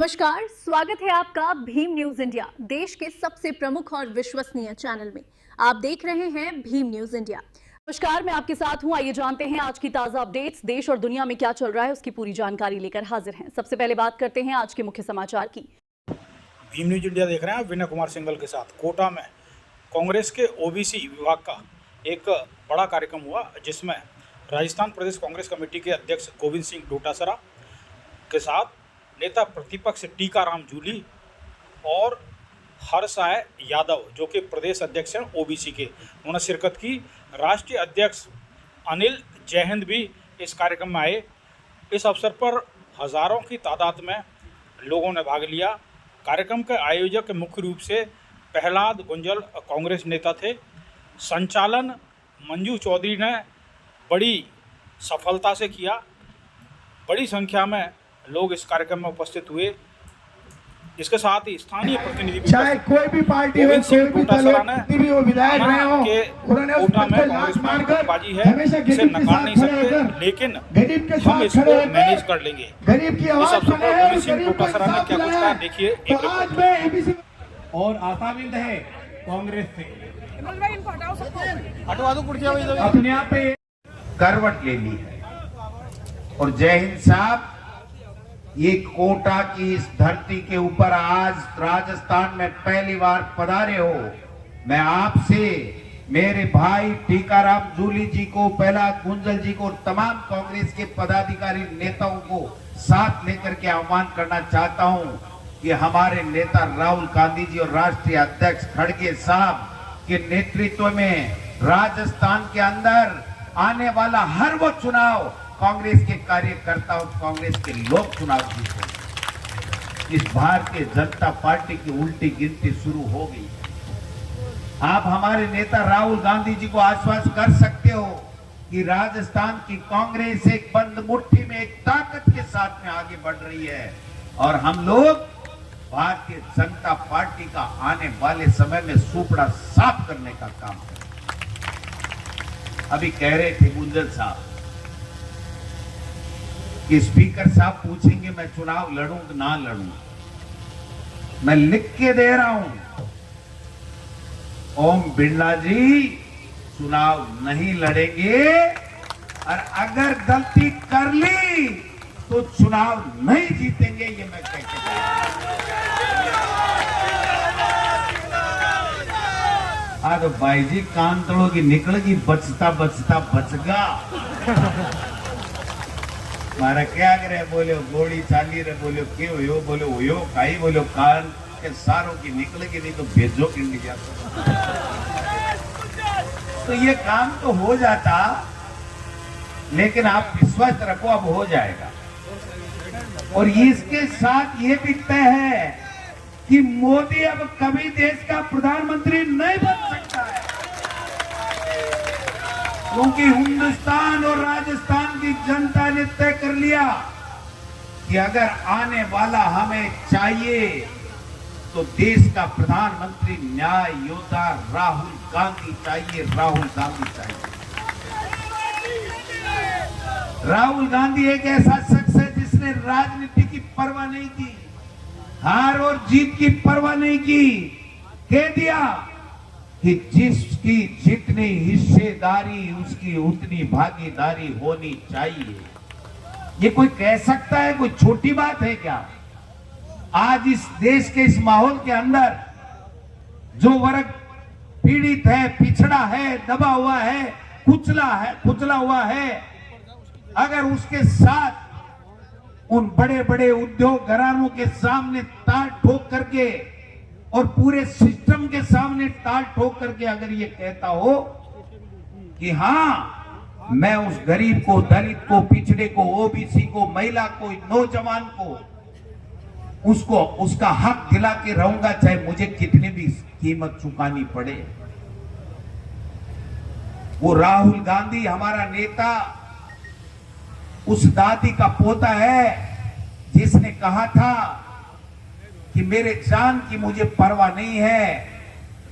नमस्कार, स्वागत है आपका भीम न्यूज इंडिया, देश के सबसे प्रमुख और विश्वसनीय चैनल में। आप देख रहे हैं भीम न्यूज इंडिया। नमस्कार, मैं आपके साथ हूं। आइए जानते हैं आज की ताजा अपडेट्स। देश और दुनिया में क्या चल रहा है उसकी पूरी जानकारी लेकर हाजिर हैं। सबसे पहले बात करते हैं आज के मुख्य समाचार की। भीम न्यूज इंडिया देख रहे हैं विनय कुमार सिंघल के साथ। कोटा में कांग्रेस के ओबीसी विभाग का एक बड़ा कार्यक्रम हुआ, जिसमें राजस्थान प्रदेश कांग्रेस कमेटी के अध्यक्ष गोविंद सिंह डोटासरा के साथ नेता प्रतिपक्ष टीकाराम जूली और हर्षाय यादव, जो कि प्रदेश अध्यक्ष हैं ओबीसी के, उन्होंने शिरकत की। राष्ट्रीय अध्यक्ष अनिल जयहिंद भी इस कार्यक्रम में आए। इस अवसर पर हजारों की तादाद में लोगों ने भाग लिया। कार्यक्रम के आयोजक मुख्य रूप से प्रहलाद गुंजल कांग्रेस नेता थे। संचालन मंजू चौधरी ने बड़ी सफलता से किया। बड़ी संख्या में लोग इस कार्यक्रम में उपस्थित हुए। इसके साथ ही स्थानीय प्रतिनिधि भी, चाहे कोई भी पार्टी हो, कोई भी दल हो, कितनी भी वो विधायक रहे हो, उन्होंने उस कोटा में कांग्रेस में बाजी है, इसे नकार नहीं सकते, लेकिन हम इसको मैनेज कर लेंगे। गरीब की आवाज इस अवसर पर गोविंद सिंह डोटासरा ने क्या कुछ कहा, देखिए एक रिपोर्ट। और आशाविंद है कांग्रेस से अपने आप पे करवट ले ली है। और जय हिंद साहब, ये कोटा की इस धरती के ऊपर आज राजस्थान में पहली बार पधारे हो। मैं आपसे, मेरे भाई टीकाराम जूली जी को, प्रहलाद गुंजल जी को, तमाम कांग्रेस के पदाधिकारी नेताओं को साथ लेकर के आह्वान करना चाहता हूं कि हमारे नेता राहुल गांधी जी और राष्ट्रीय अध्यक्ष खड़गे साहब के नेतृत्व में राजस्थान के अंदर आने वाला हर वो चुनाव कांग्रेस के कार्यकर्ताओं, कांग्रेस के लोग चुनाव जीते। इस भारतीय जनता पार्टी की उल्टी गिनती शुरू हो गई। आप हमारे नेता राहुल गांधी जी को आश्वस्त कर सकते हो कि राजस्थान की कांग्रेस एक बंद मुट्ठी में एक ताकत के साथ में आगे बढ़ रही है, और हम लोग भारतीय जनता पार्टी का आने वाले समय में सुपड़ा साफ करने का काम करें। अभी कह रहे थे गुंजल साहब कि स्पीकर साहब पूछेंगे मैं चुनाव लड़ूं कि ना लड़ूं। मैं लिख के दे रहा हूं, ओम बिरला जी चुनाव नहीं लड़ेंगे, और अगर गलती कर ली तो चुनाव नहीं जीतेंगे, ये मैं कह के तो भाई जी कान तड़ो की निकलेगी, बचता बचता बचगा। मारा क्या करे, बोलो गोली चाली रे, बोलो क्यों हो, बोलो हो काई, बोलो कान के सारों की निकलेगी, नहीं तो भेजो इंडिया। तो ये काम तो हो जाता, लेकिन आप विश्वास रखो अब हो जाएगा। और इसके साथ ये भी तय है कि मोदी अब कभी देश का प्रधानमंत्री नहीं बन सकता है, क्योंकि हिंदुस्तान और राजस्थान की जनता ने तय कर लिया कि अगर आने वाला हमें चाहिए तो देश का प्रधानमंत्री न्याय योद्धा राहुल गांधी चाहिए, राहुल गांधी चाहिए। राहुल गांधी एक ऐसा शख्स है जिसने राजनीति की परवाह नहीं की, हार और जीत की परवाह नहीं की। कह दिया कि जिसकी जितनी हिस्सेदारी उसकी उतनी भागीदारी होनी चाहिए। ये कोई कह सकता है, कोई छोटी बात है क्या? आज इस देश के इस माहौल के अंदर जो वर्ग पीड़ित है, पिछड़ा है, दबा हुआ है, कुचला हुआ है, अगर उसके साथ उन बड़े बड़े उद्योग घरानों के सामने ताल ठोक करके और पूरे सिस्टम के सामने ताल ठोक करके अगर ये कहता हो कि हाँ मैं उस गरीब को, दलित को, पिछड़े को, ओबीसी को, महिला को, नौजवान को, उसको उसका हक दिला के रहूंगा, चाहे मुझे कितनी भी कीमत चुकानी पड़े। वो राहुल गांधी हमारा नेता उस दादी का पोता है जिसने कहा था कि मेरे जान की मुझे परवाह नहीं है,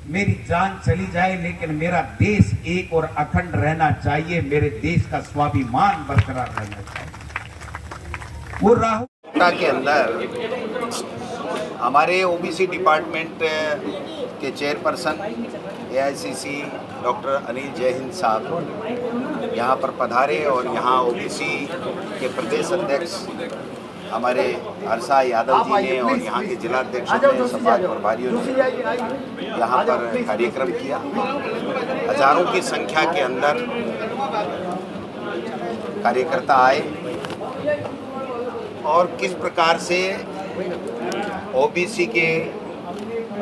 मेरी जान चली जाए लेकिन मेरा देश एक और अखंड रहना चाहिए, मेरे देश का स्वाभिमान बरकरार रहना चाहिए। वो राहुल कोटा के अंदर हमारे ओबीसी डिपार्टमेंट के चेयरपर्सन एआईसीसी डॉक्टर अनिल जय हिंद साहब यहाँ पर पधारे और यहाँ ओबीसी के प्रदेश अध्यक्ष हमारे हर्षा यादव जी ने और यहाँ के जिला अध्यक्षों ने, समाज प्रभारियों ने यहाँ पर कार्यक्रम किया। हजारों की संख्या के अंदर कार्यकर्ता आए और किस प्रकार से ओबीसी के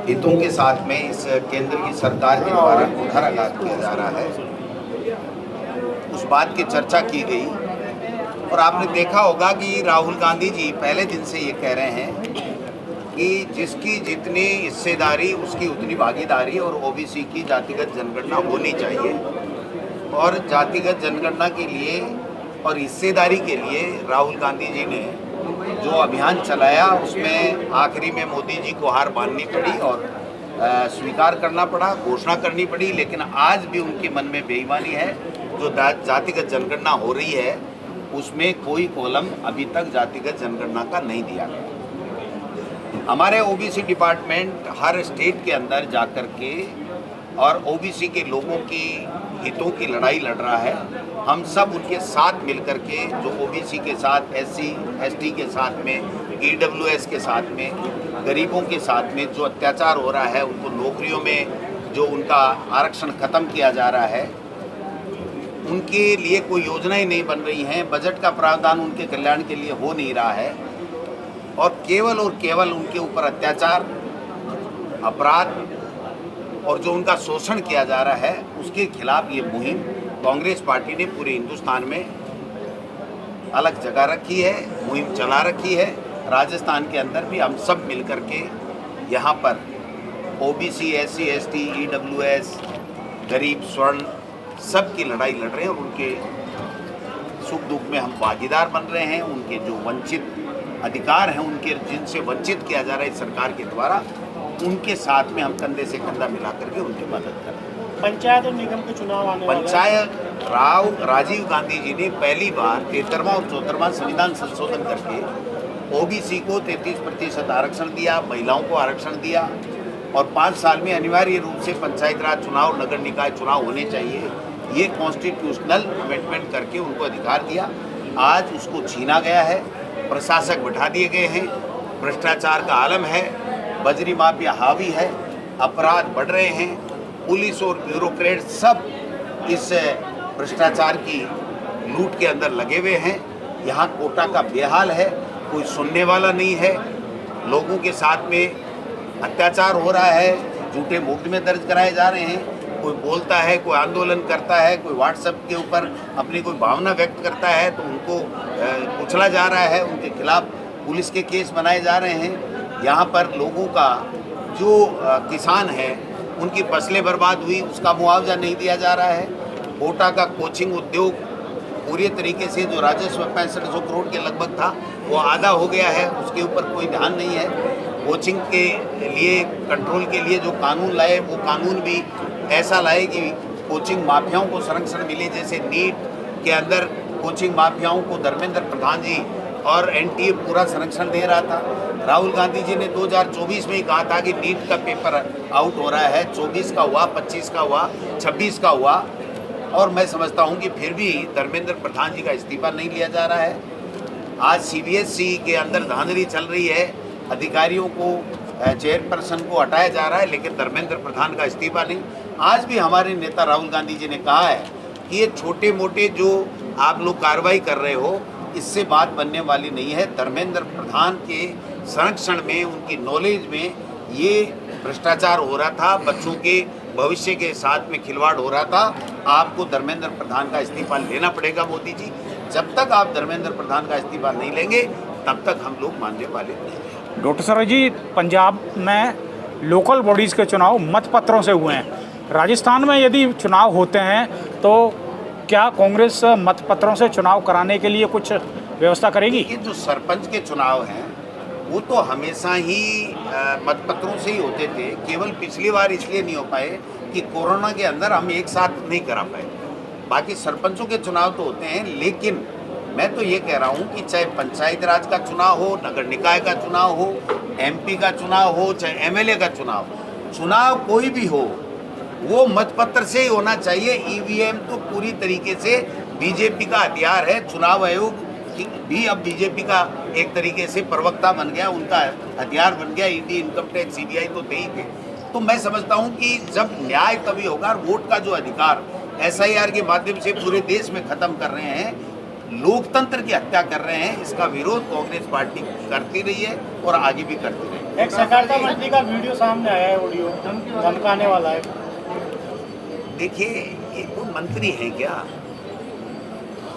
हितों के साथ में इस केंद्र की सरकार के द्वारा कुठाराघात किया जा रहा है, उस बात की चर्चा की गई। और आपने देखा होगा कि राहुल गांधी जी पहले दिन से ये कह रहे हैं कि जिसकी जितनी हिस्सेदारी उसकी उतनी भागीदारी, और ओबीसी की जातिगत जनगणना होनी चाहिए। और जातिगत जनगणना के लिए और हिस्सेदारी के लिए राहुल गांधी जी ने जो अभियान चलाया उसमें आखिरी में मोदी जी को हार माननी पड़ी और स्वीकार करना पड़ा, घोषणा करनी पड़ी। लेकिन आज भी उनके मन में बेईमानी है। जो जातिगत जनगणना हो रही है उसमें कोई कॉलम अभी तक जातिगत जनगणना का नहीं दिया गया। हमारे ओबीसी डिपार्टमेंट हर स्टेट के अंदर जाकर के और ओबीसी के लोगों की हितों की लड़ाई लड़ रहा है। हम सब उनके साथ मिलकर के, जो ओबीसी के साथ, एससी एसटी के साथ में, ईडब्ल्यूएस के साथ में, गरीबों के साथ में जो अत्याचार हो रहा है, उनको नौकरियों में जो उनका आरक्षण खत्म किया जा रहा है, उनके लिए कोई योजनाएं नहीं बन रही हैं, बजट का प्रावधान उनके कल्याण के लिए हो नहीं रहा है और केवल उनके ऊपर अत्याचार, अपराध और जो उनका शोषण किया जा रहा है उसके खिलाफ ये मुहिम कांग्रेस पार्टी ने पूरे हिंदुस्तान में अलग जगह रखी है, मुहिम चला रखी है। राजस्थान के अंदर भी हम सब मिलकर के यहाँ पर ओबीसी, एससी, एसटी, ईडब्ल्यूएस, गरीब, स्वर्ण सब की लड़ाई लड़ रहे हैं और उनके सुख दुख में हम भागीदार बन रहे हैं। उनके जो वंचित अधिकार हैं, उनके जिनसे वंचित किया जा रहा है सरकार के द्वारा, उनके साथ में हम कंधे से कंधा मिला करके उनकी मदद कर रहे हैं। पंचायत और निगम के चुनाव आने वाले हैं। पंचायत राजीव गांधी जी ने पहली बार 73वां और 74वां संविधान संशोधन करके ओबीसी को 33% आरक्षण दिया, महिलाओं को आरक्षण दिया और 5 साल में अनिवार्य रूप से पंचायत राज चुनाव, नगर निकाय चुनाव होने चाहिए, ये कॉन्स्टिट्यूशनल अमेंडमेंट करके उनको अधिकार दिया। आज उसको छीना गया है, प्रशासक बैठा दिए गए हैं, भ्रष्टाचार का आलम है, बजरी माफिया हावी है, अपराध बढ़ रहे हैं, पुलिस और ब्यूरोक्रेट सब इस भ्रष्टाचार की लूट के अंदर लगे हुए हैं। यहाँ कोटा का बेहाल है, कोई सुनने वाला नहीं है, लोगों के साथ में अत्याचार हो रहा है, झूठे मुकदमे दर्ज कराए जा रहे हैं। कोई बोलता है, कोई आंदोलन करता है, कोई व्हाट्सएप के ऊपर अपनी कोई भावना व्यक्त करता है तो उनको कुचला जा रहा है, उनके खिलाफ पुलिस के केस बनाए जा रहे हैं। यहाँ पर लोगों का जो किसान है उनकी फसलें बर्बाद हुई, उसका मुआवजा नहीं दिया जा रहा है। कोटा का कोचिंग उद्योग पूरी तरीके से जो राजस्व 6500 करोड़ के लगभग था वो आधा हो गया है, उसके ऊपर कोई ध्यान नहीं है। कोचिंग के लिए कंट्रोल के लिए जो कानून लाए वो कानून भी ऐसा लाए कि कोचिंग माफियाओं को संरक्षण मिले। जैसे नीट के अंदर कोचिंग माफियाओं को धर्मेंद्र प्रधान जी और एनटीए पूरा संरक्षण दे रहा था। राहुल गांधी जी ने 2024 में ही कहा था कि नीट का पेपर आउट हो रहा है, 24 का हुआ, 25 का हुआ, 26 का हुआ और मैं समझता हूं कि फिर भी धर्मेंद्र प्रधान जी का इस्तीफा नहीं लिया जा रहा है। आज सीबीएसई के अंदर धांधली चल रही है, अधिकारियों को, चेयरपर्सन को हटाया जा रहा है, लेकिन धर्मेंद्र प्रधान का इस्तीफा नहीं। आज भी हमारे नेता राहुल गांधी जी ने कहा है कि ये छोटे मोटे जो आप लोग कार्रवाई कर रहे हो इससे बात बनने वाली नहीं है। धर्मेंद्र प्रधान के संरक्षण में, उनकी नॉलेज में ये भ्रष्टाचार हो रहा था, बच्चों के भविष्य के साथ में खिलवाड़ हो रहा था। आपको धर्मेंद्र प्रधान का इस्तीफा लेना पड़ेगा मोदी जी। जब तक आप धर्मेंद्र प्रधान का इस्तीफा नहीं लेंगे तब तक हम लोग मानने वाले नहीं। डॉक्टर सर जी, पंजाब में लोकल बॉडीज़ के चुनाव मतपत्रों से हुए हैं। राजस्थान में यदि चुनाव होते हैं तो क्या कांग्रेस मतपत्रों से चुनाव कराने के लिए कुछ व्यवस्था करेगी? ये जो सरपंच के चुनाव हैं वो तो हमेशा ही मतपत्रों से ही होते थे। केवल पिछली बार इसलिए नहीं हो पाए कि कोरोना के अंदर हम एक साथ नहीं करा पाए। बाकी सरपंचों के चुनाव तो होते हैं, लेकिन मैं तो ये कह रहा हूँ कि चाहे पंचायत राज का चुनाव हो, नगर निकाय का चुनाव हो, एमपी का चुनाव हो, चाहे एमएलए का चुनाव, चुनाव कोई भी हो, वो मतपत्र से ही होना चाहिए। ईवीएम तो पूरी तरीके से बीजेपी का हथियार है। चुनाव आयोग भी अब बीजेपी का एक तरीके से प्रवक्ता बन गया, उनका हथियार बन गया। ईडी, इनकम टैक्स, सीबीआई तो थे ही थे। तो मैं समझता हूँ कि जब न्याय तभी होगा, और वोट का जो अधिकार एसआईआर के माध्यम से पूरे देश में खत्म कर रहे हैं, लोकतंत्र की हत्या कर रहे हैं, इसका विरोध कांग्रेस पार्टी करती रही है और आगे भी करती रही। एक सहकारिता मंत्री का वीडियो सामने आया है, ऑडियो धमकाने वाला है। देखिए, ये कोई मंत्री है क्या?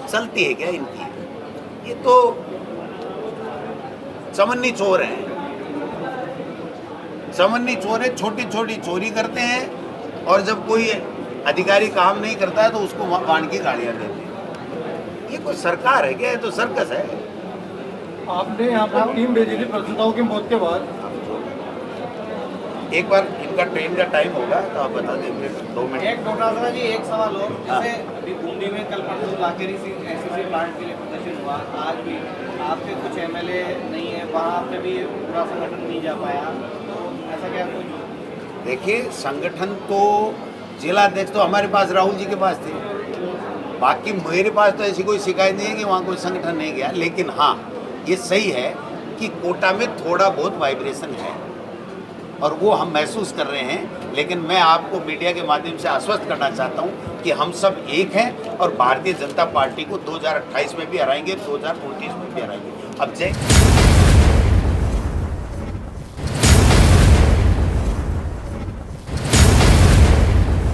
चलती है क्या इनकी? ये तो चमन्नी चोर हैं, चमन्नी चोर है। छोटी छोटी चोरी करते हैं और जब कोई अधिकारी काम नहीं करता है तो उसको बांध की गाड़ियां देते हैं। ये कोई सरकार है क्या? ये तो सर्कस है। आपने यहाँ पर टीम भेजी थी प्रसन्नताओं की मौत के बाद। एक बार इनका ट्रेन का टाइम होगा तो आप बता देंगे। 2 मिनट। एक डोटासरा जी, एक सवाल और। जैसे अभी बूंदी में कल परसों लाखेरी सिंह एसएससी प्लांट के लिए प्रदर्शन हुआ, आज भी आपके कुछ एमएलए नहीं है वहाँ पे भी पूरा संगठन नहीं जा पाया, तो ऐसा क्या कुछ? देखिए, संगठन तो जिला अध्यक्ष तो हमारे पास राहुल जी के पास थे, बाकी मेरे पास तो ऐसी कोई शिकायत नहीं है कि वहाँ कोई संगठन नहीं गया। लेकिन हाँ, ये सही है कि कोटा में थोड़ा बहुत वाइब्रेशन है और वो हम महसूस कर रहे हैं। लेकिन मैं आपको मीडिया के माध्यम से आश्वस्त करना चाहता हूँ कि हम सब एक हैं और भारतीय जनता पार्टी को 2028 में भी हराएंगे, 2029 में भी हराएंगे। अब जय